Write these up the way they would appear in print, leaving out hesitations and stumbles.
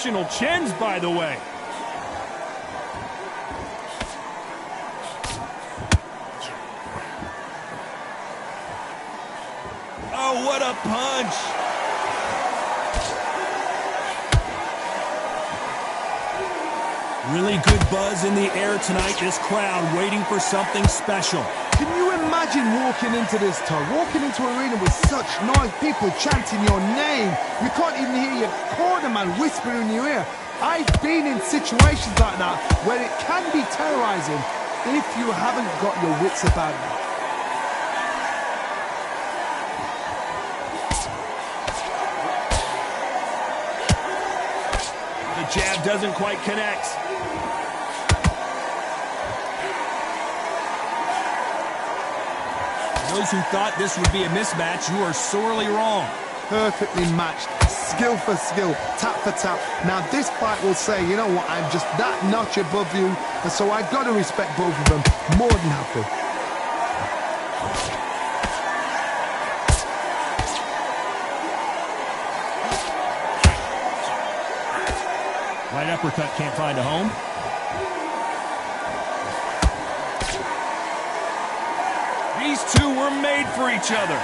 exceptional chins, by the way. Oh, what a punch! Really good buzz in the air tonight. This crowd waiting for something special. Can you imagine walking into this, Todd? Walking into an arena with such noise, people chanting your name. You can't even hear your cornerman whispering in your ear. I've been in situations like that where it can be terrorizing if you haven't got your wits about you. The jab doesn't quite connect. Those who thought this would be a mismatch, you are sorely wrong. Perfectly matched, skill for skill, tap for tap. Now this fight will say, you know what, I'm just that notch above you, and so I've got to respect both of them more than happy. Right uppercut can't find a home. These two were made for each other.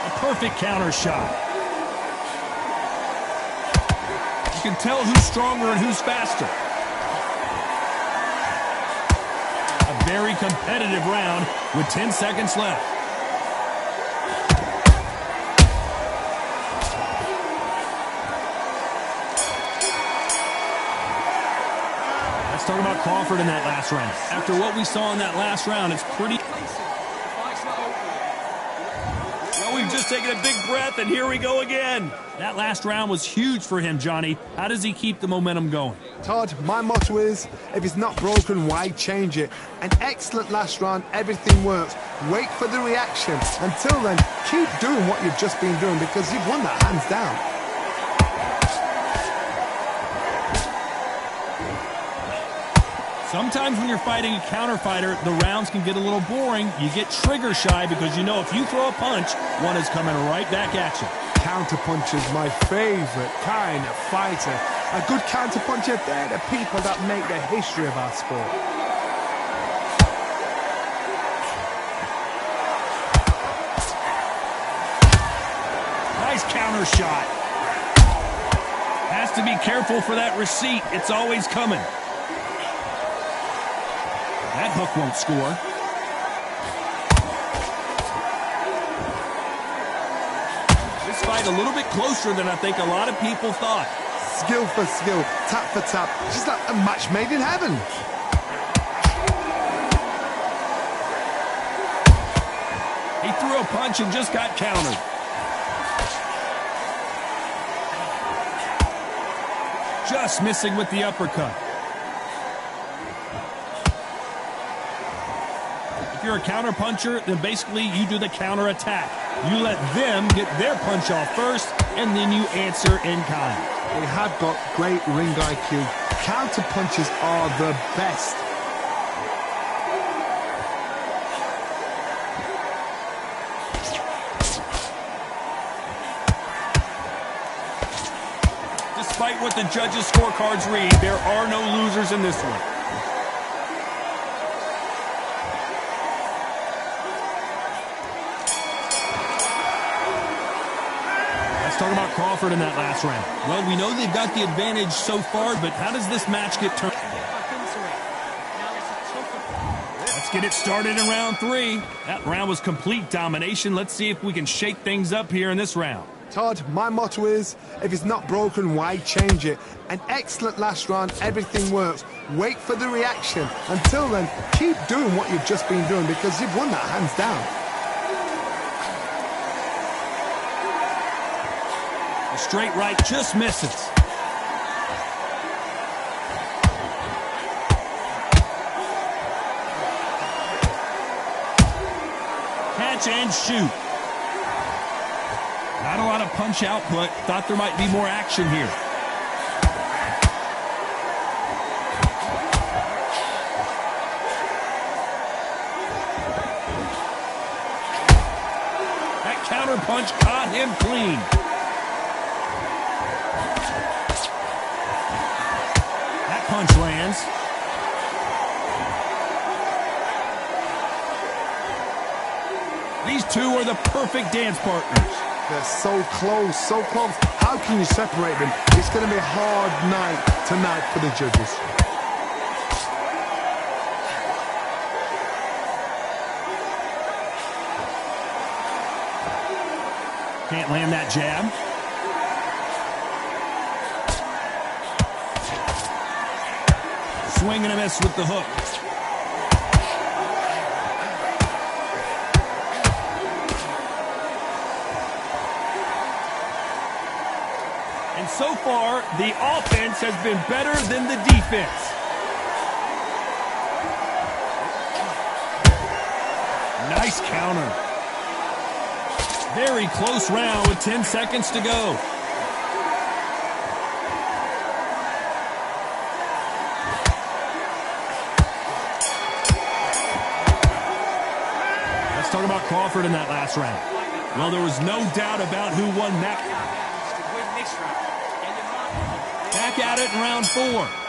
A perfect counter shot. You can tell who's stronger and who's faster. A very competitive round with 10 seconds left. Talking about Crawford in that last round. After what we saw in that last round, it's pretty... Well, we've just taken a big breath, and here we go again. That last round was huge for him, Johnny. How does he keep the momentum going? Todd, my motto is, if it's not broken, why change it? An excellent last round, everything works. Wait for the reaction. Until then, keep doing what you've just been doing because you've won that hands down. Sometimes when you're fighting a counter fighter, the rounds can get a little boring. You get trigger shy because you know if you throw a punch, one is coming right back at you. Counter punchers, my favorite kind of fighter. A good counter puncher, they're the people that make the history of our sport. Nice counter shot. Has to be careful for that receipt. It's always coming. That hook won't score. This fight a little bit closer than I think a lot of people thought. Skill for skill, tap for tap, just like a match made in heaven. He threw a punch and just got countered. Just missing with the uppercut. If you're a counter puncher, then basically you do the counter attack. You let them get their punch off first, and then you answer in kind. They have got great ring IQ. Counter punches are the best. Despite what the judges' scorecards read, there are no losers in this one. Talking about Crawford in that last round. Well, we know they've got the advantage so far, but how does this match get turned? Let's get it started in round 3. That round was complete domination. Let's see if we can shake things up here in this round. Todd, my motto is, if it's not broken, why change it? An excellent last round, everything works. Wait for the reaction. Until then, keep doing what you've just been doing because you've won that hands down. Straight right just misses. Catch and shoot. Not a lot of punch output. Thought there might be more action here. That counter punch caught him clean. That punch lands. These two are the perfect dance partners. They're so close, so close. How can you separate them? It's going to be a hard night tonight for the judges. Can't land that jab. Swing and a miss with the hook. And so far, the offense has been better than the defense. Nice counter. Very close round with 10 seconds to go. Let's talk about Crawford in that last round. Well, there was no doubt about who won that. Back at it in round 4.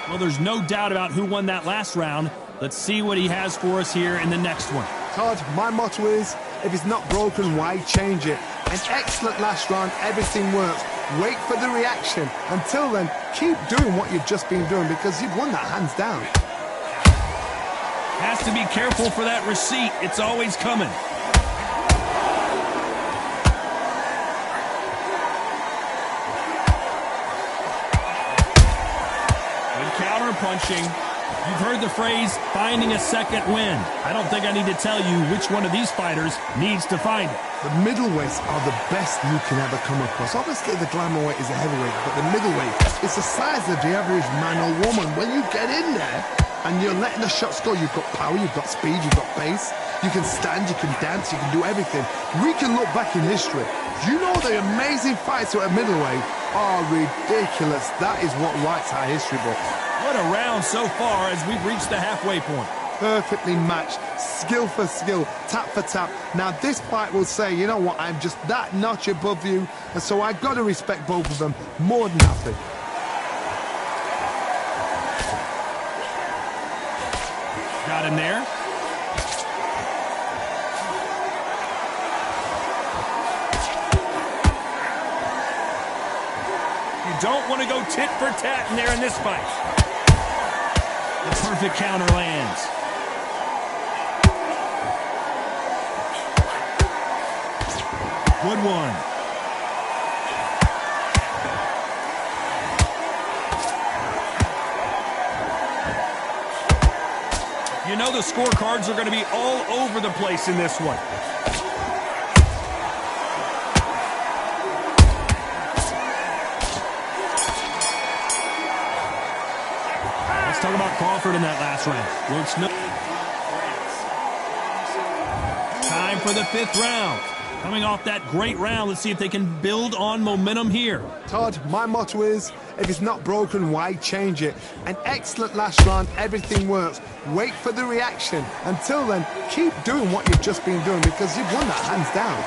Well, there's no doubt about who won that last round. Let's see what he has for us here in the next one. Todd, my motto is, if it's not broken, why change it? An excellent last round, everything works. Wait for the reaction. Until then, keep doing what you've just been doing because you've won that hands down. Has to be careful for that receipt. It's always coming. Good counter punching. You've heard the phrase, finding a second win. I don't think I need to tell you which one of these fighters needs to find it. The middleweights are the best you can ever come across. Obviously, the glamour weight is a heavyweight, but the middleweight is the size of the average man or woman. When you get in there and you're letting the shots go, you've got power, you've got speed, you've got pace. You can stand, you can dance, you can do everything. We can look back in history. You know the amazing fights at middleweight are ridiculous. That is what writes our history books. What a round so far as we've reached the halfway point. Perfectly matched, skill for skill, tap for tap. Now this fight will say, you know what, I'm just that notch above you, and so I've got to respect both of them more than nothing. Got him there. You don't want to go tit for tat in there in this fight. The perfect counter lands. Good one. You know the scorecards are going to be all over the place in this one. Let's talk about Crawford in that last round. Well, it's time for the 5th round. Coming off that great round, let's see if they can build on momentum here. Todd, my motto is, if it's not broken, why change it? An excellent last round, everything works. Wait for the reaction. Until then, keep doing what you've just been doing because you've won that hands down.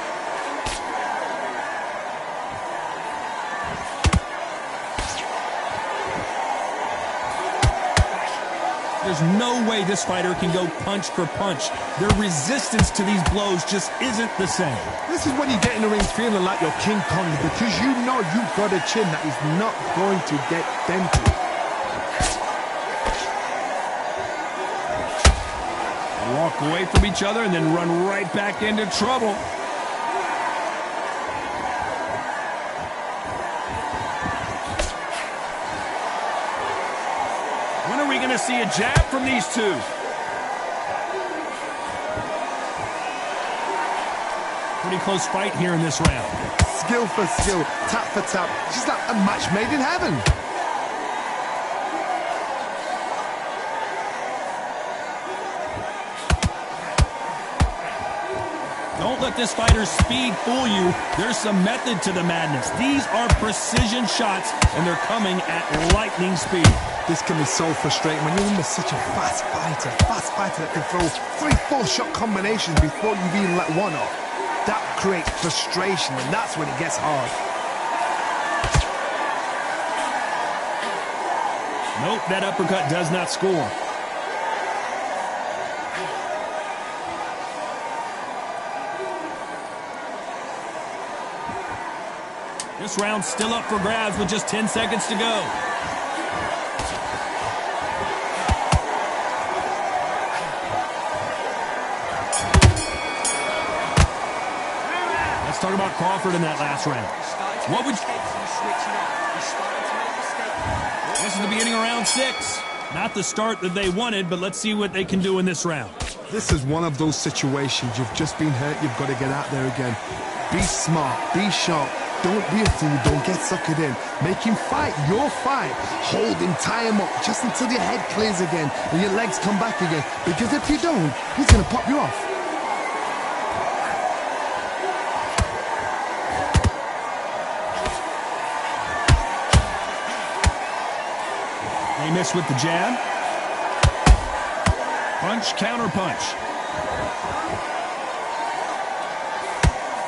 There's no way this fighter can go punch for punch. Their resistance to these blows just isn't the same. This is when you get in the ring feeling like you're King Kong because you know you've got a chin that is not going to get dented. Walk away from each other and then run right back into trouble. When are we going to see a jab from these two? Pretty close fight here in this round. Skill for skill, tap for tap. It's just like a match made in heaven. Don't let this fighter's speed fool you. There's some method to the madness. These are precision shots, and they're coming at lightning speed. This can be so frustrating when you're in with such a fast fighter that can throw 3-4 shot combinations before you've even let one off. that creates frustration, and that's when it gets hard. Nope, that uppercut does not score. This round's still up for grabs with just 10 seconds to go. Let's talk about Crawford in that last round. What would This is the beginning of round 6. Not the start that they wanted, but let's see what they can do in this round. This is one of those situations. You've just been hurt. You've got to get out there again. Be smart. Be sharp. Don't be a fool. Don't get suckered in. Make him fight your fight. Hold him, tie him up, just until your head clears again and your legs come back again. Because if you don't, he's going to pop you off. They miss with the jab. Punch, counter punch.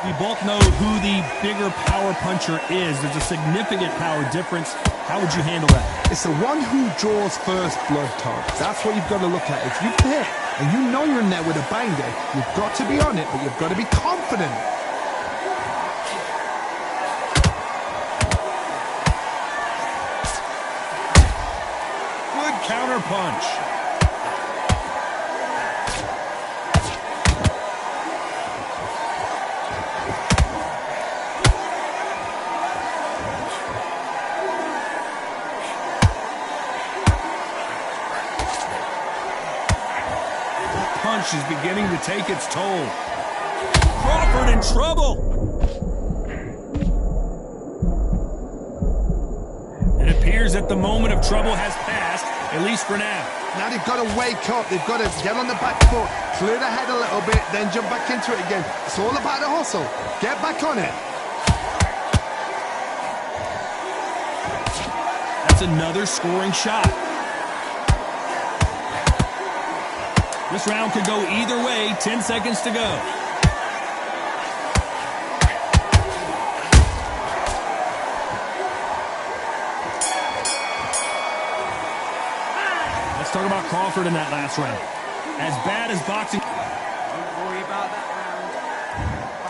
We both know who the bigger power puncher is. There's a significant power difference. How would you handle that? It's the one who draws first blood, Todd. That's what you've got to look at. If you've hit and you know you're in there with a banger, you've got to be on it, but you've got to be confident. Good counter punch. Punch is beginning to take its toll. Crawford in trouble. It appears that the moment of trouble has passed, at least for now. Now they've got to wake up. They've got to get on the back foot, clear the head a little bit, then jump back into it again. It's all about the hustle. Get back on it. That's another scoring shot. This round could go either way. 10 seconds to go. Let's talk about Crawford in that last round. As bad as boxing. Don't worry about that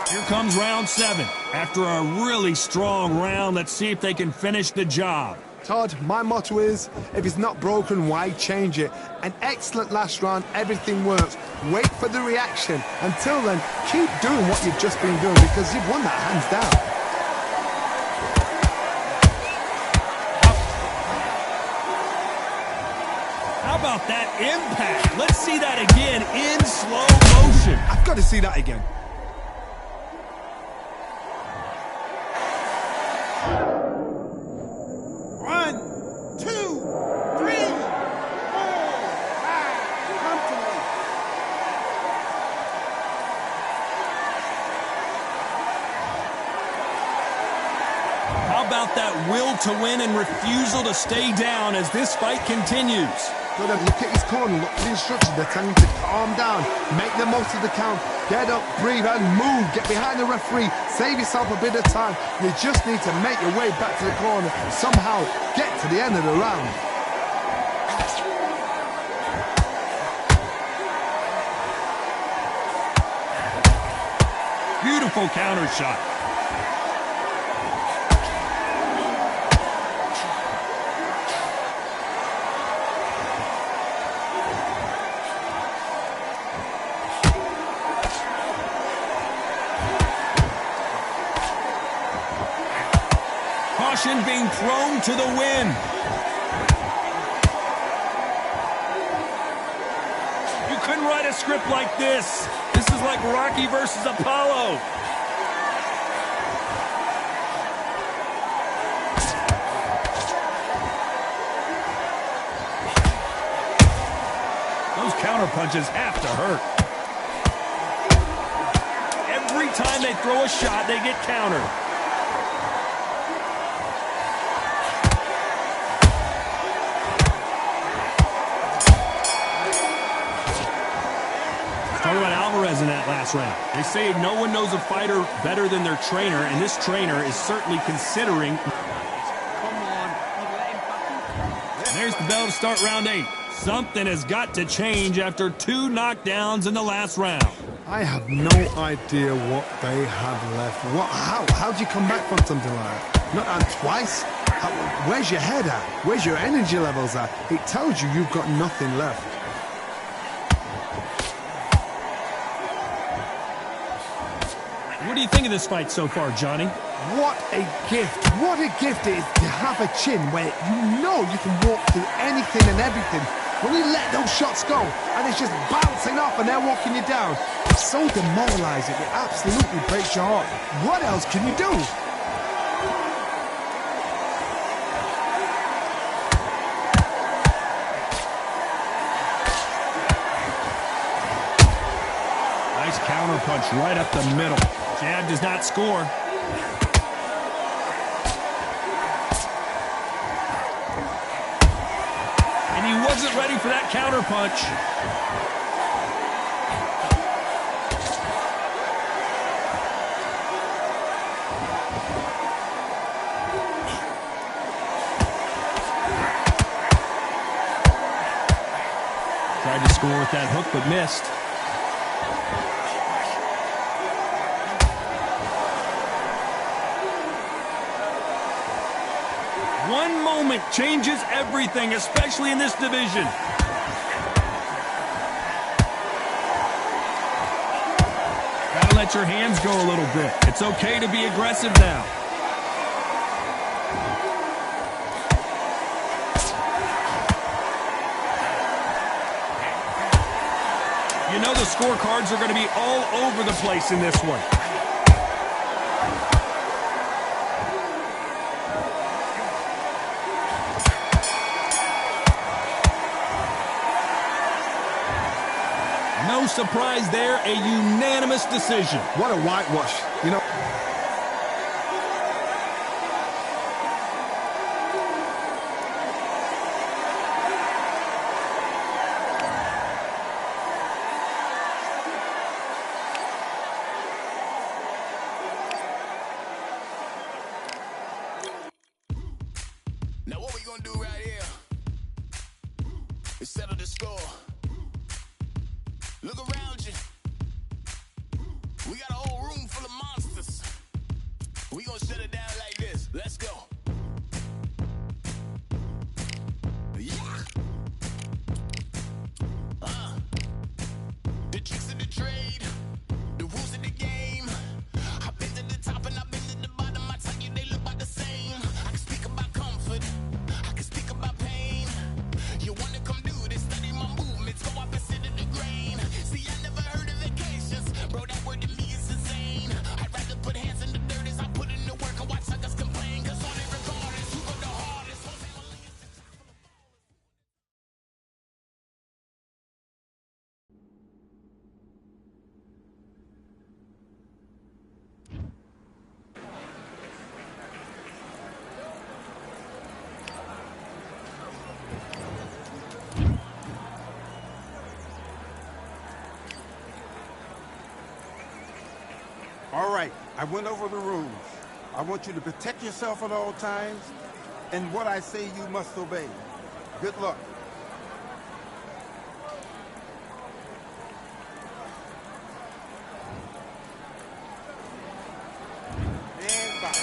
round. Here comes round 7. After a really strong round, let's see if they can finish the job. Todd, my motto is, if it's not broken, why change it? An excellent last round, everything works. Wait for the reaction. Until then, keep doing what you've just been doing because you've won that hands down. How about that impact? Let's see that again in slow motion. I've got to see that again. How about that will to win and refusal to stay down as this fight continues? Got to look at his corner, look for the instructions. They're telling him to calm down, make the most of the count, get up, breathe, and move. Get behind the referee, save yourself a bit of time. You just need to make your way back to the corner, somehow get to the end of the round. Beautiful counter shot. Caution being thrown to the wind. You couldn't write a script like this. This is like Rocky versus Apollo. Those counter punches have to hurt. Every time they throw a shot, they get countered. was in that last round. They say no one knows a fighter better than their trainer, and this trainer is certainly considering. Come on, you let him back in. There's the bell to start round 8. Something has got to change after 2 knockdowns in the last round. I have no idea what they have left. How do you come back from something like that? Not on twice? Where's your head at? Where's your energy levels at? It tells you you've got nothing left. What do you think of this fight so far, Johnny? What a gift. What a gift it is to have a chin where you know you can walk through anything and everything. When you let those shots go and it's just bouncing off and they're walking you down, it's so demoralizing. It absolutely breaks your heart. What else can you do? Nice counter punch right up the middle. Jab does not score. And he wasn't ready for that counter punch. Tried to score with that hook, but missed. One moment changes everything, especially in this division. Gotta let your hands go a little bit. It's okay to be aggressive now. You know the scorecards are going to be all over the place in this one. No surprise there, a unanimous decision. What a whitewash, you know. Now what we gonna do right here is settle the score. Look around you. We got a whole room full of monsters. We gonna shut it down like this. Let's go. Yeah. The tricks of the trade, the rules of the game. I've been to the top and I've been to the bottom. I tell you they look about the same. I can speak about comfort. I can speak about pain. You wanna come do this? Study my movements. Go up and sit in the grain. See, I never heard of vacations. Bro, that word to me is insane. I'd rather put hands in the dirt as I put in the work and watch suckers complain. Cause on it regardless, who go the hardest? All right, I went over the rules. I want you to protect yourself at all times, and what I say you must obey. Good luck. And fight.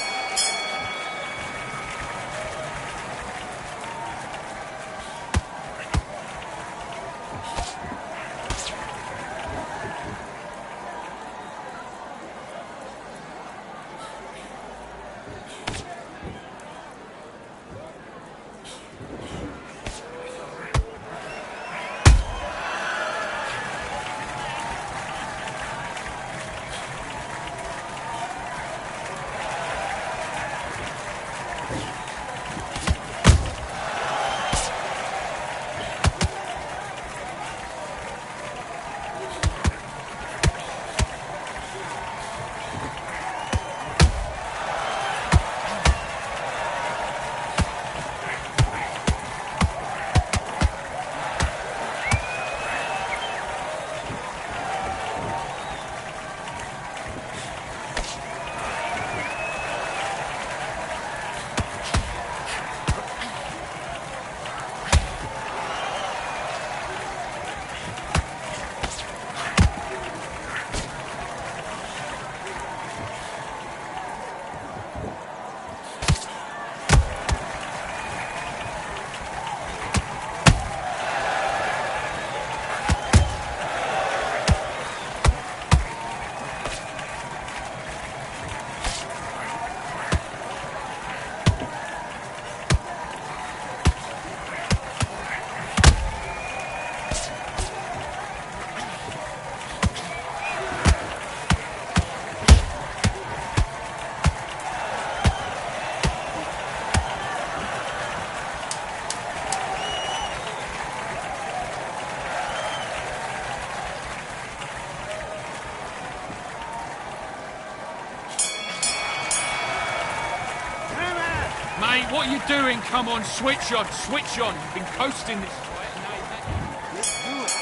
mate. What are you doing? Come on, switch on, switch on. You've been coasting this fight, and now you're Let's do it.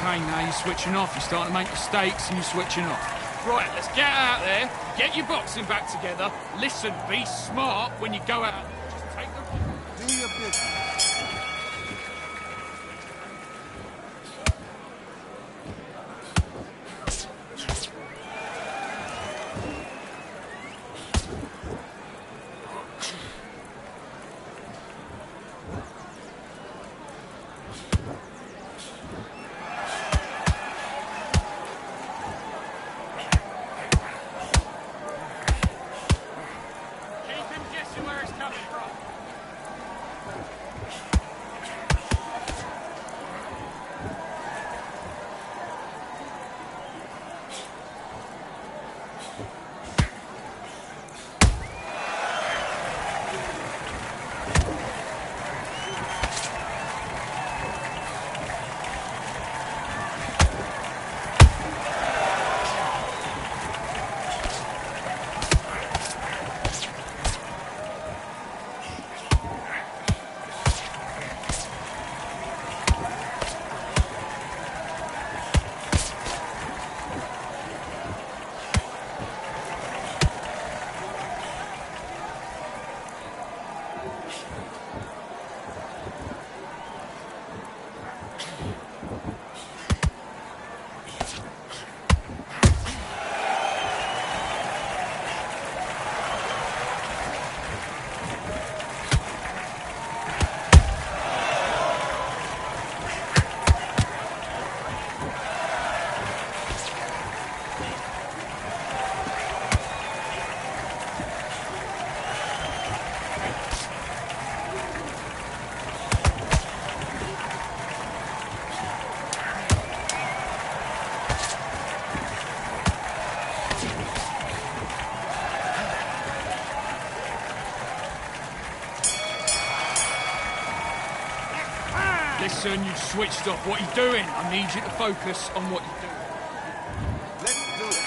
Okay, now you're switching off. You're starting to make mistakes and you're switching off. Right, let's get out there, get your boxing back together. Listen, be smart when you go out. Just take the... Do your business. Keep him guessing where it's coming from. Listen, you've switched off. What are you doing? I need you to focus on what you're doing. Let's do it.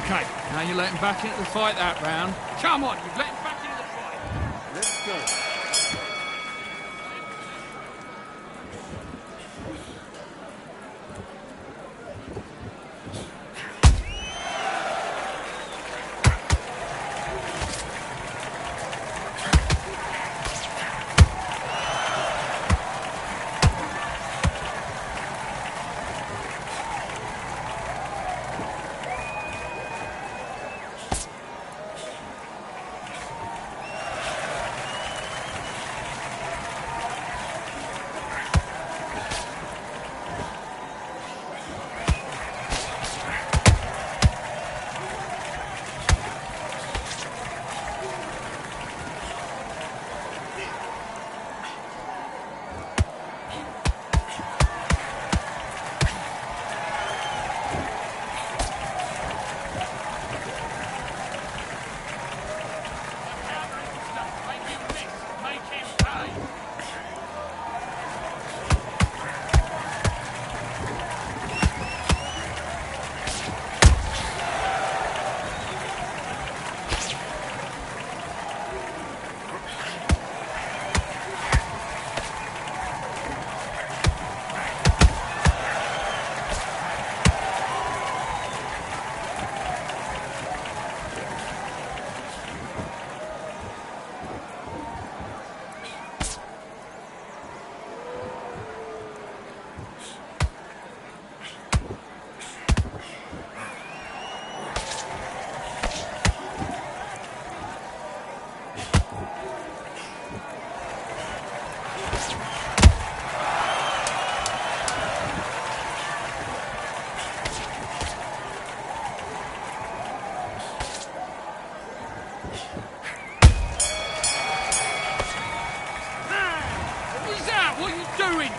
Okay, now you let him back into the fight that round. Come on, you've let him back into the fight. Let's go.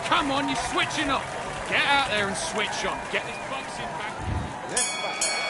Come on, you're switching up. Get out there and switch on. Get this boxing back. Let's fight.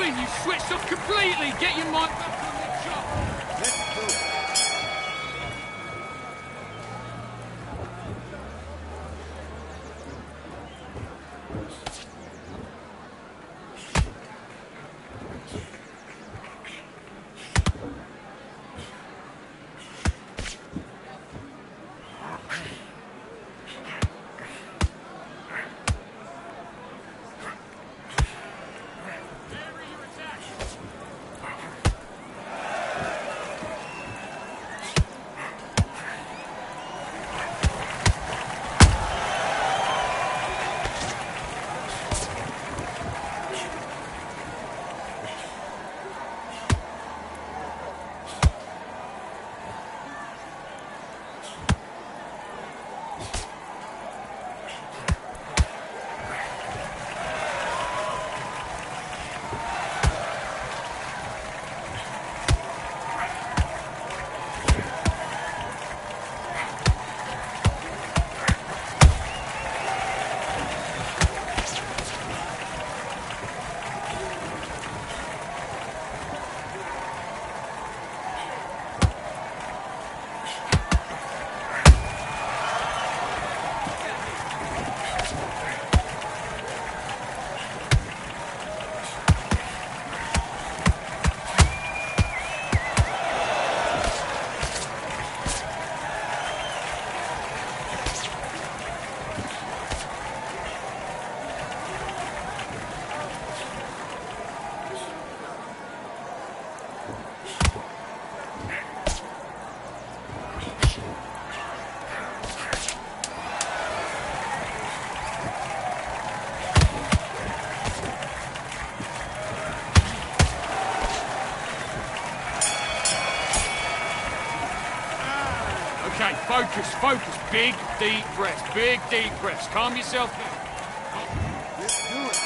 You switched off completely. Get your mind back on the job. Let's do it. Focus, focus. Big, deep breaths. Big, deep breaths. Calm yourself down. Let's do it.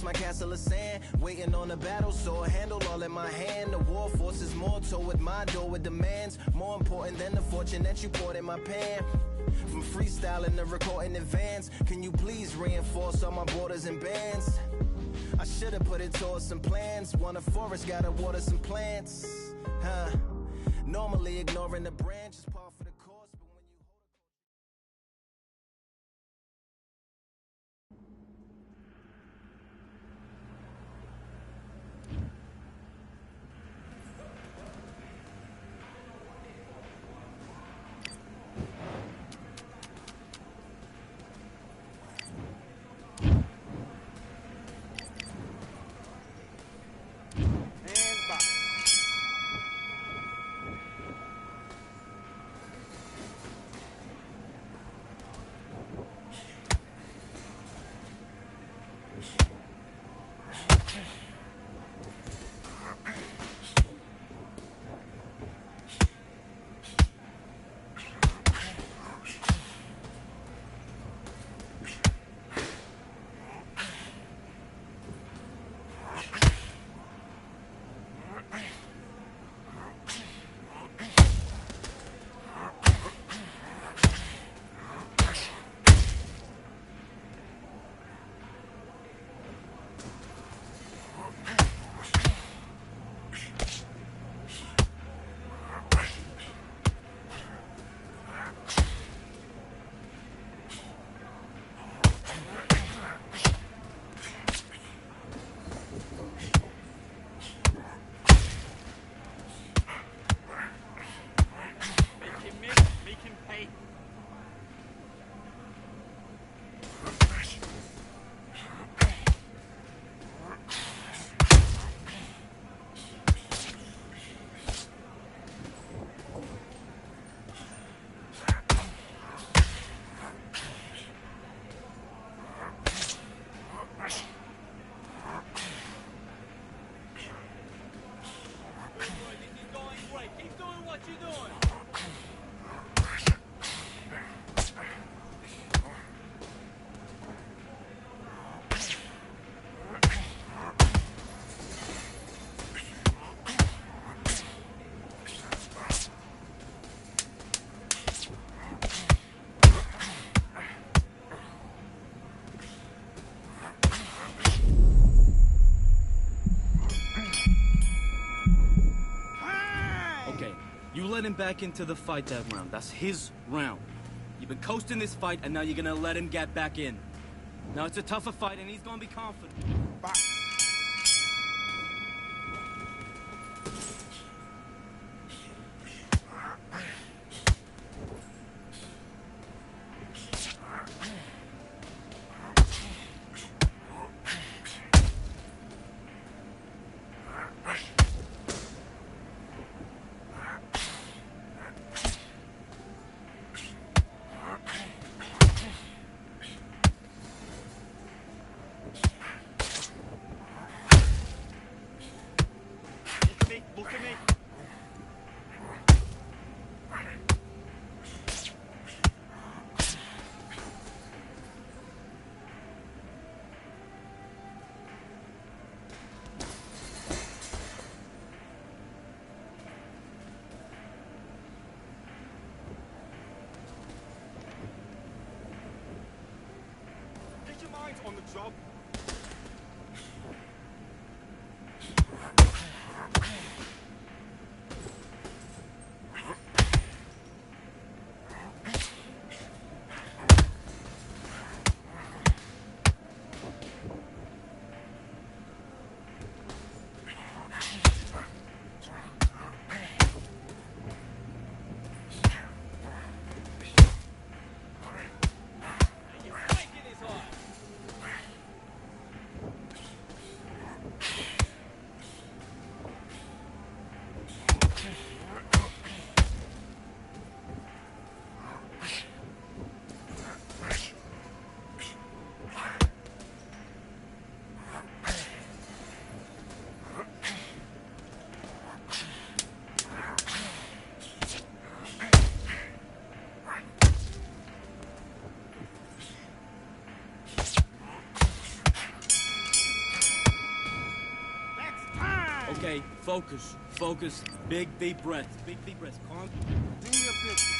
My castle of sand, waiting on a battle sword, handle all in my hand. The war forces more toward my door with demands more important than the fortune that you poured in my pan. From freestyling to recording advance, can you please reinforce all my borders and bands? I should have put it towards some plans. Want a forest, gotta water some plants. Normally ignoring the branch is par for the course, but when you let him back into the fight that round. That's his round. You've been coasting this fight, and now you're gonna let him get back in. Now it's a tougher fight, and he's gonna be confident. Look at me. Get your minds on the job. Okay, focus, focus. Big deep breaths, big deep breaths. Calm. Do your business.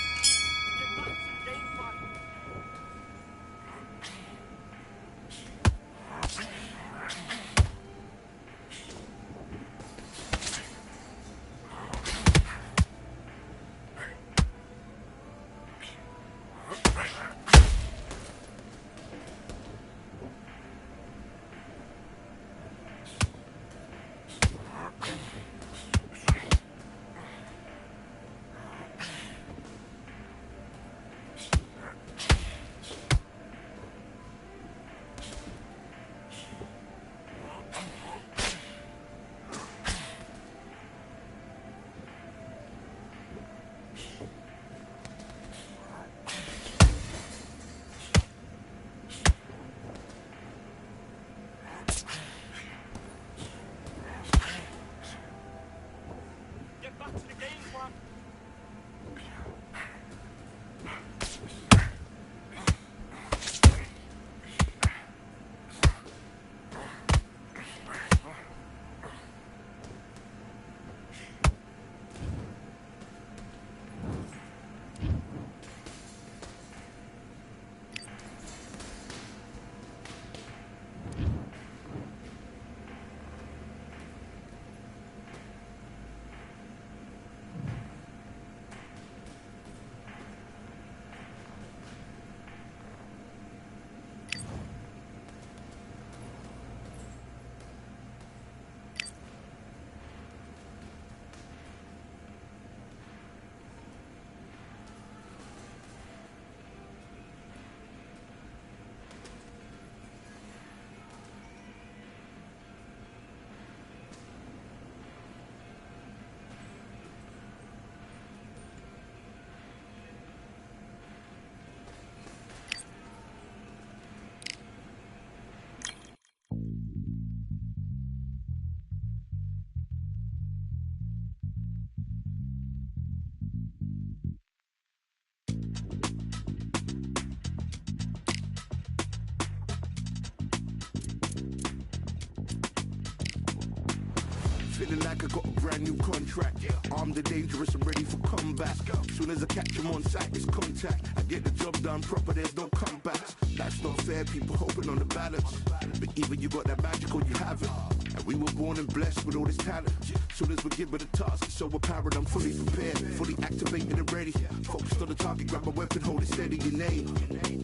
Feeling like I got a brand new contract. Armed and dangerous, I'm ready for combat. Soon as I catch him on sight, it's contact. I get the job done proper, there's no comebacks. Life's not fair, people hoping on the balance. But either you got that magic or you haven't. And we were born and blessed with all this talent. So Soon as we give it a task, it's so apparent I'm fully prepared, fully activated and ready. Focused on the target, grab my weapon, hold it steady, your name.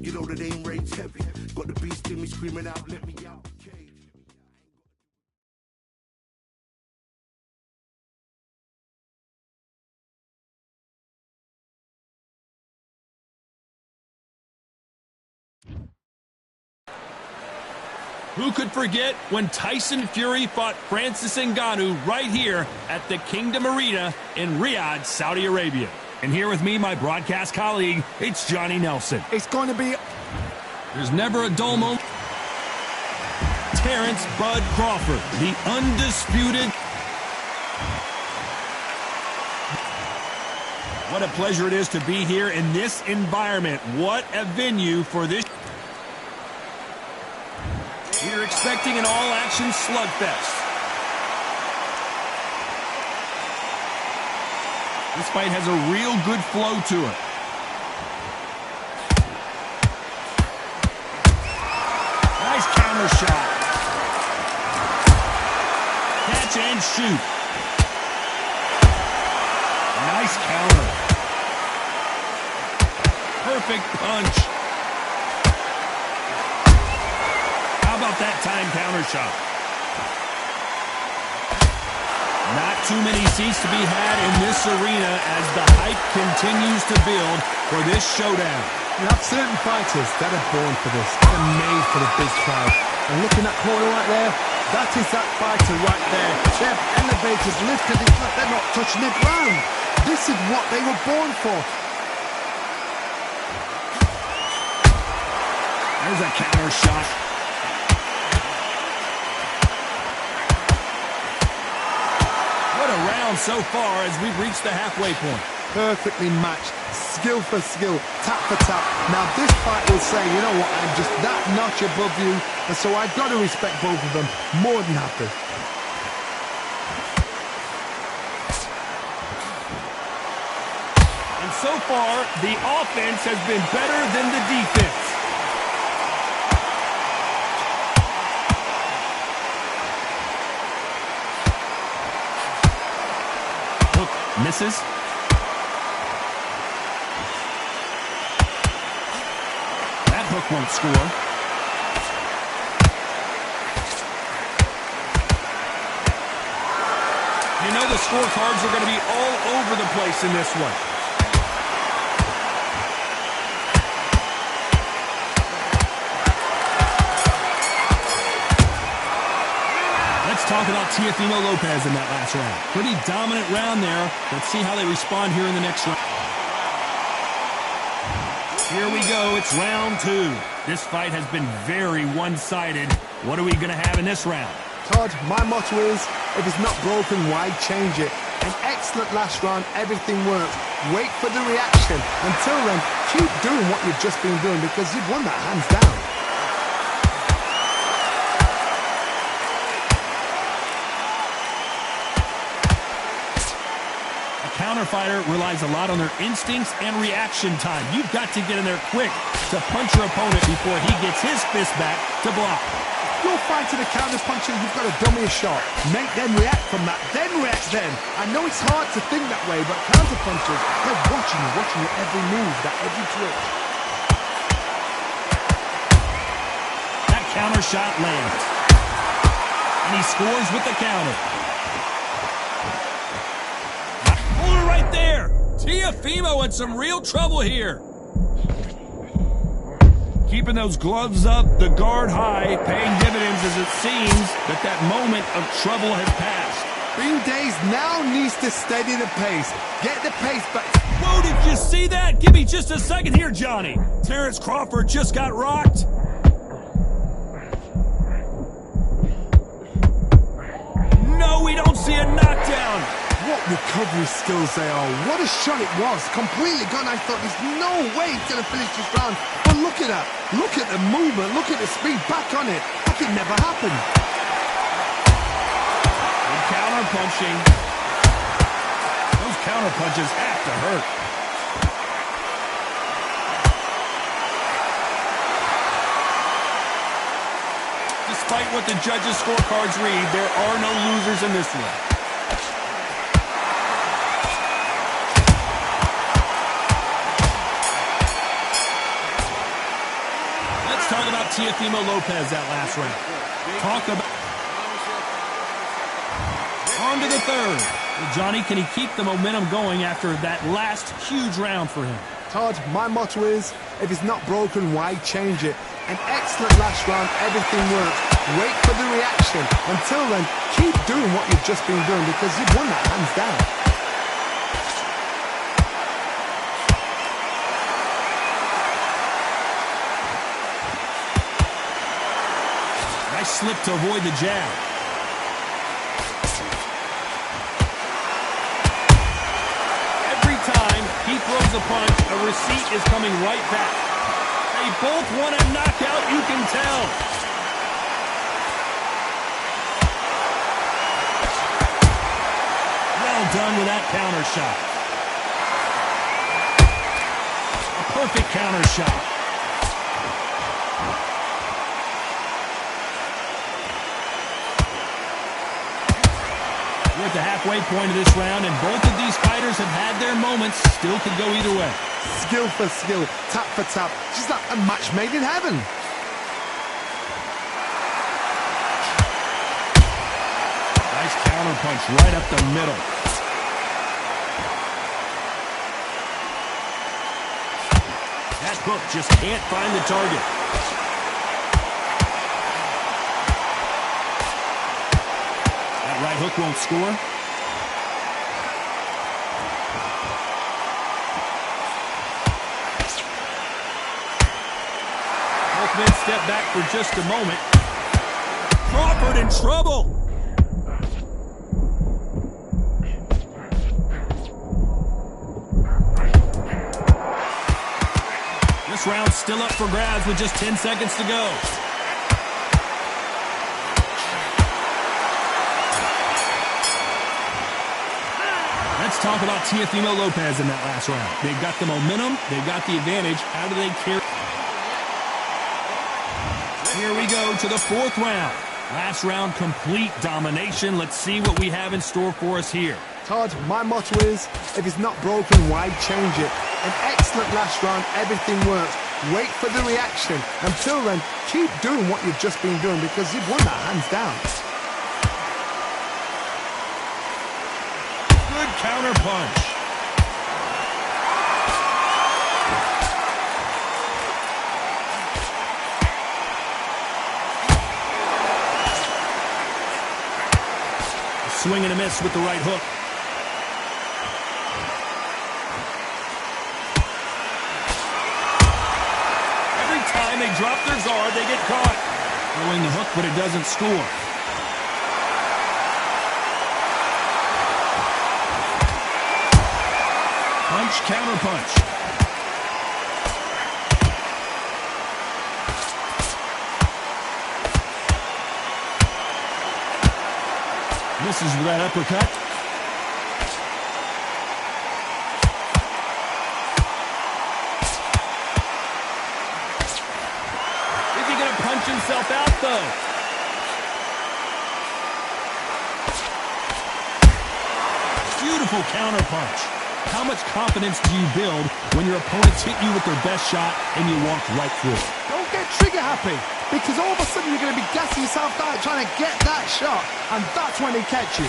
You know that aim rain's heavy. Got the beast in me screaming out, let me out. Who could forget when Tyson Fury fought Francis Ngannou right here at the Kingdom Arena in Riyadh, Saudi Arabia? And here with me, my broadcast colleague, it's Johnny Nelson. It's going to be... There's never a dull moment. Terrence Bud Crawford, the undisputed. What a pleasure it is to be here in this environment. What a venue for this. We're expecting an all-action slugfest. This fight has a real good flow to it. Nice counter shot. Catch and shoot. Nice counter. Perfect punch. How about that time counter shot? Not too many seats to be had in this arena as the hype continues to build for this showdown. You have certain fighters that are born for this, that are made for the big crowd. And looking at that corner right there, that is that fighter right there. They have elevators lifted, it's like they're not touching the ground. This is what they were born for. There's a counter shot. What a round so far as we've reached the halfway point. Perfectly matched, skill for skill, tap for tap. Now this fight will say, you know what, I'm just that notch above you, and so I've got to respect both of them more than happy. And so far, the offense has been better than the defense. Hook misses. That hook won't score. You know the scorecards are going to be all over the place in this one. Talk about Teofimo Lopez in that last round. Pretty dominant round there. Let's see how they respond here in the next round. Here we go. It's round two. This fight has been very one-sided. What are we going to have in this round? Todd, my motto is, if it's not broken, why change it? An excellent last round. Everything worked. Wait for the reaction. Until then, keep doing what you've just been doing because you've won that hands down. Counterfighter relies a lot on their instincts and reaction time. You've got to get in there quick to punch your opponent before he gets his fist back to block. You're fighting a counter puncher, you've got to dummy a shot. Make them react from that, then react then. I know it's hard to think that way, but counter punchers, they're watching your every move, that every twitch. That counter shot lands. And he scores with the counter. Right there. Teofimo in some real trouble here. Keeping those gloves up, the guard high, paying dividends as it seems that moment of trouble has passed. Green Days now needs to steady the pace. Get the pace back. Whoa, did you see that? Give me just a second here, Johnny. Terrence Crawford just got rocked. No, we don't see a knockdown. What recovery skills they are. What a shot it was. Completely gone. I thought there's no way he's going to finish this round. But look at that. Look at the movement. Look at the speed. Back on it. Like it never happened. Good counter punching. Those counter punches have to hurt. Despite what the judges' scorecards read, there are no losers in this one. talk about Teofimo Lopez that last round. Talk about... On to the third. Well, Johnny, can he keep the momentum going after that last huge round for him? Todd, my motto is, if it's not broken, why change it? An excellent last round, everything works. Wait for the reaction. Until then, keep doing what you've just been doing because you've won that hands down. Nice slip to avoid the jab. Every time he throws a punch, a receipt is coming right back. They both want a knockout, you can tell. Well done with that counter shot. A perfect counter shot. We're at the halfway point of this round, and both of these fighters have had their moments. Still could go either way. Skill for skill, tap for tap. Just like a match made in heaven. Nice counter punch right up the middle. That hook just can't find the target. That right hook won't score. Both men step back for just a moment. Crawford in trouble. This round's still up for grabs with just 10 seconds to go. Let's talk about Teofimo Lopez in that last round. They've got the momentum. They've got the advantage. How do they carry? Here we go to the fourth round. Last round, complete domination. Let's see what we have in store for us here. Todd, my motto is, if it's not broken, why change it? An excellent last round, everything works. Wait for the reaction. Until then, keep doing what you've just been doing because you've won that hands down. Good counter punch. Swing and a miss with the right hook. Every time they drop their guard, they get caught. Throwing the hook, but it doesn't score. Punch, counter punch. Misses with that uppercut. Is he going to punch himself out, though? Beautiful counter punch. How much confidence do you build when your opponents hit you with their best shot and you walk right through it? Don't get trigger happy, because all of a sudden you're going to be gassing yourself out trying to get that shot, and that's when they catch you.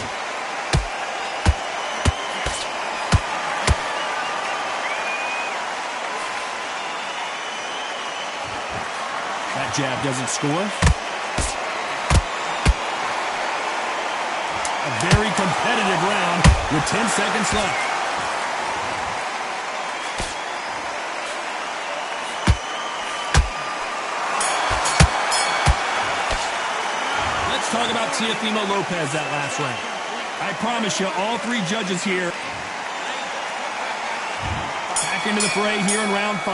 That jab doesn't score. A very competitive round with 10 seconds left. Let's talk about Teofimo Lopez that last round. I promise you, all three judges here back into the fray here in round 5.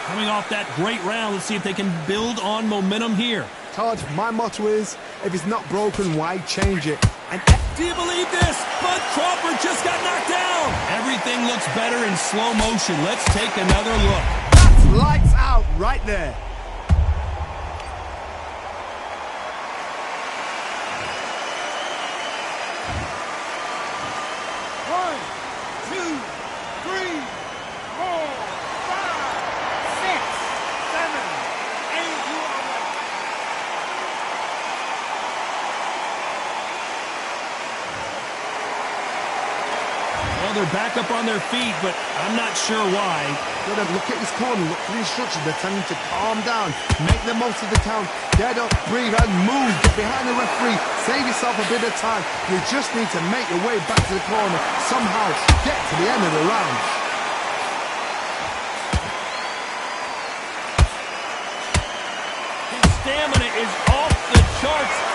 Coming off that great round, let's see if they can build on momentum here. Todd, my motto is, if it's not broken, why change it? And do you believe this? Bud Crawford just got knocked down. Everything looks better in slow motion. Let's take another look. That's lights out right there. they're back up on their feet, but I'm not sure why. Look at his corner, look for the instructions. They're telling him to calm down, make the most of the count, get up, breathe, and move. Get behind the referee, save yourself a bit of time. You just need to make your way back to the corner, somehow get to the end of the round. His stamina is off the charts.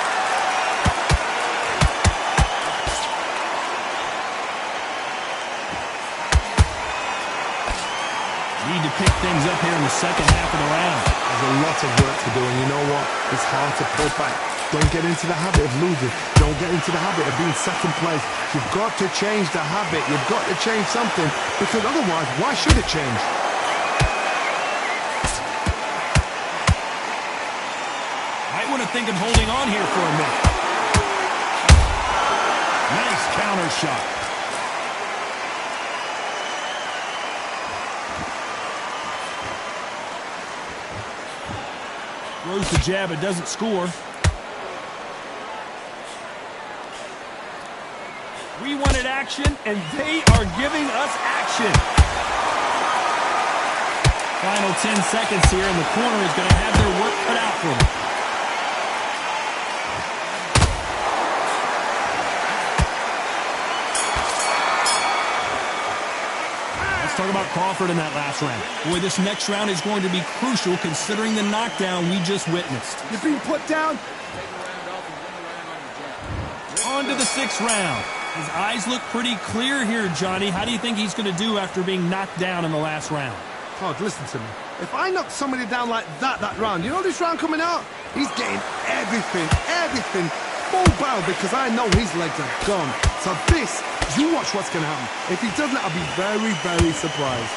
Need to pick things up here in the second half of the round. There's a lot of work to do, and you know what? It's hard to pull back. Don't get into the habit of losing. Don't get into the habit of being second place. You've got to change the habit. You've got to change something, because otherwise, why should it change? Might want to think of holding on here for a minute. Nice counter shot. Throws the jab, it doesn't score. We wanted action, and they are giving us action. Final 10 seconds here, and the corner is going to have their work cut out for them. Let's talk about Crawford in that last round. Boy, this next round is going to be crucial considering the knockdown we just witnessed. You're being put down. On to the sixth round. His eyes look pretty clear here, Johnny. How do you think he's going to do after being knocked down in the last round? Todd, listen to me. If I knock somebody down like that round, you know this round coming out? He's getting everything, full barrel, because I know his legs are gone. So this, you watch what's going to happen. If he doesn't, I'll be very, very surprised.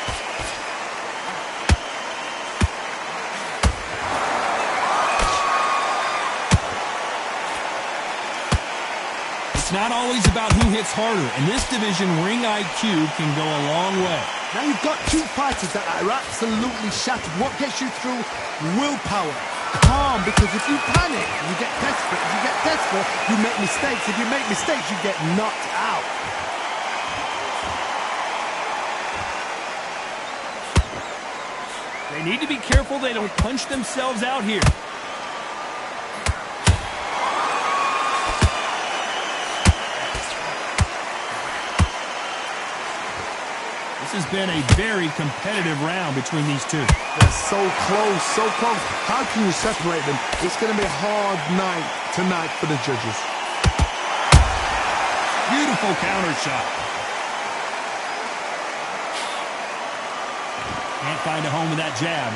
It's not always about who hits harder. In this division, ring IQ can go a long way. Now you've got two fighters that are absolutely shattered. What gets you through? Willpower. Calm, because if you panic, you get desperate. If you get desperate, you make mistakes. If you make mistakes, you get knocked out. They need to be careful they don't punch themselves out here. This has been a very competitive round between these two. They're so close, so close. How can you separate them? It's going to be a hard night tonight for the judges. Beautiful counter shot. Can't find a home with that jab.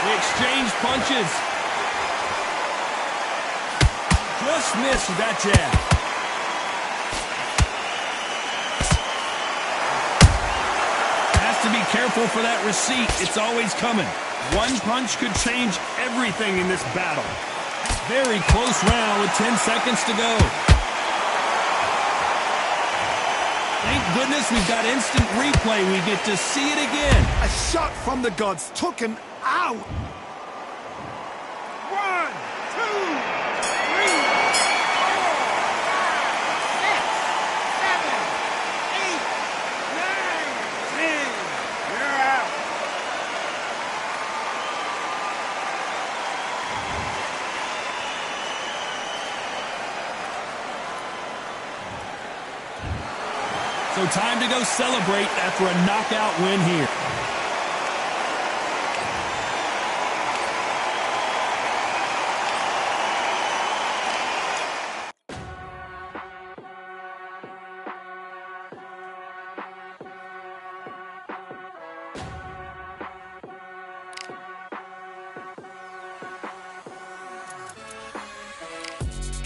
They exchange punches. Just missed with that jab. Has to be careful for that receipt. It's always coming. One punch could change everything in this battle. Very close round with 10 seconds to go. Thank goodness we've got instant replay. We get to see it again. A shot from the gods took him out. 1, 2, 3, 4, 5, 6, 7, 8, 9, 10. You're out. So time to go celebrate after a knockout win here.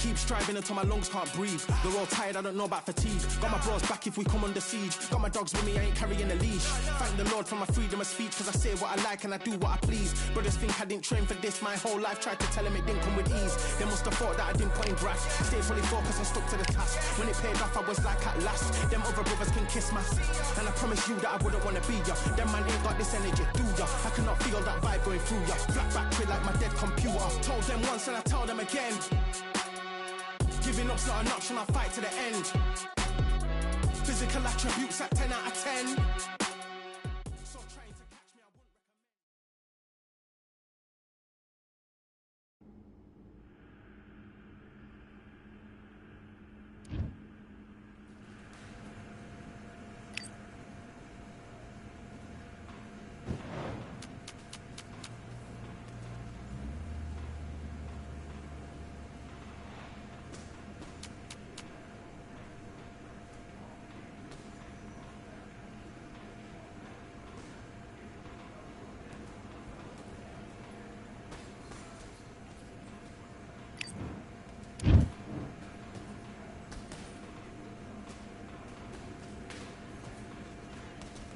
keep striving until my lungs can't breathe. They're all tired, I don't know about fatigue. Got my bros back if we come under siege. Got my dogs with me, I ain't carrying a leash. Thank the Lord for my freedom of speech, cause I say what I like and I do what I please. Brothers think I didn't train for this my whole life. Tried to tell them it didn't come with ease. They must have thought that I didn't put in graft. Stayed fully focused and stuck to the task. When it paid off, I was like at last. Them other brothers can kiss my ass. And I promise you that I wouldn't wanna be ya. Them man ain't got this energy, do ya? I cannot feel that vibe going through ya. Flat battery like my dead computer. Told them once and I tell them again. Giving up's not an option, I'll fight to the end. Physical attributes at 10 out of 10. So trying to catch me, I wouldn't recommend.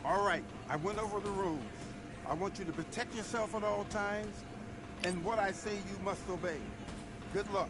All right, I went over the rules. I want you to protect yourself at all times, and what I say you must obey. Good luck.